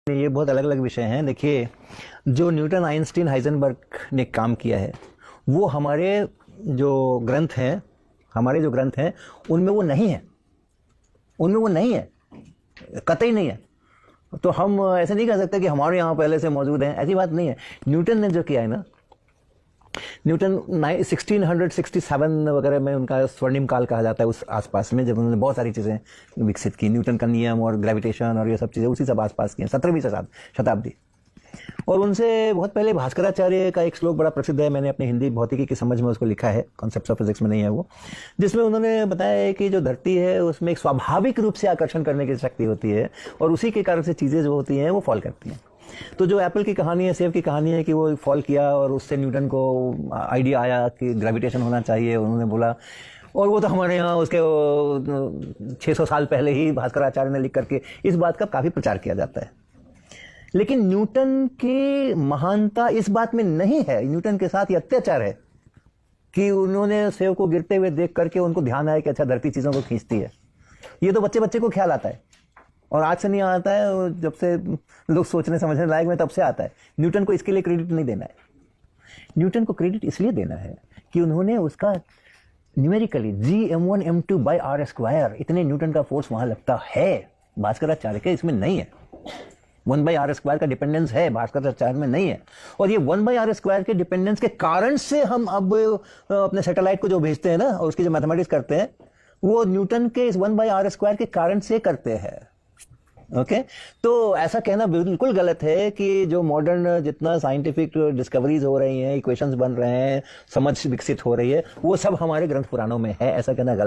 ये बहुत अलग अलग विषय हैं। देखिए, जो न्यूटन, आइंस्टीन, हाइजेनबर्ग ने काम किया है वो जो ग्रंथ हैं उनमें वो नहीं है, कतई नहीं है। तो हम ऐसे नहीं कह सकते कि हमारे यहाँ पहले से मौजूद हैं, ऐसी बात नहीं है। न्यूटन ने जो किया है ना, न्यूटन 1667 वगैरह में उनका स्वर्णिम काल कहा जाता है, उस आसपास में जब उन्होंने बहुत सारी चीज़ें विकसित की, न्यूटन का नियम और ग्रेविटेशन और ये सब चीज़ें उसी सब आसपास की हैं, 17वीं शताब्दी। और उनसे बहुत पहले भास्कराचार्य का एक श्लोक बड़ा प्रसिद्ध है, मैंने अपनी हिंदी भौतिकी की समझ में उसको लिखा है, कॉन्सेप्ट्स ऑफ फिजिक्स में नहीं है वो, जिसमें उन्होंने बताया है कि जो धरती है उसमें एक स्वाभाविक रूप से आकर्षण करने की शक्ति होती है और उसी के कारण से चीज़ें जो होती हैं वो फॉल करती हैं। तो जो एप्पल की कहानी है, सेब की कहानी है कि वो फॉल किया और उससे न्यूटन को आइडिया आया कि ग्रेविटेशन होना चाहिए, उन्होंने बोला। और वो तो हमारे यहाँ उसके 600 साल पहले ही भास्कराचार्य ने लिख करके इस बात का काफ़ी प्रचार किया जाता है। लेकिन न्यूटन की महानता इस बात में नहीं है, न्यूटन के साथ ये अत्याचार है कि उन्होंने सेब को गिरते हुए देख करके उनको ध्यान आया कि अच्छा धरती चीज़ों को खींचती है। ये तो बच्चे बच्चे को ख्याल आता है और आज से नहीं आता है, जब से लोग सोचने समझने लायक में तब से आता है। न्यूटन को इसके लिए क्रेडिट नहीं देना है, न्यूटन को क्रेडिट इसलिए देना है कि उन्होंने उसका न्यूमेरिकली G m1m2/r², इतने न्यूटन का फोर्स वहां लगता है, भास्कराचार्य के इसमें नहीं है। 1/r² का डिपेंडेंस है, भास्कराचार्य में नहीं है। और ये 1/r² के डिपेंडेंस के कारण से हम अब अपने सैटेलाइट को जो भेजते हैं ना और उसकी जो मैथमेटिक्स करते हैं वो न्यूटन के इस 1/r² के कारण से करते हैं। ओके, तो ऐसा कहना बिल्कुल गलत है कि जो मॉडर्न जितना साइंटिफिक डिस्कवरीज हो रही हैं, इक्वेशंस बन रहे हैं, समझ विकसित हो रही है, वो सब हमारे ग्रंथ पुराणों में है, ऐसा कहना गलत।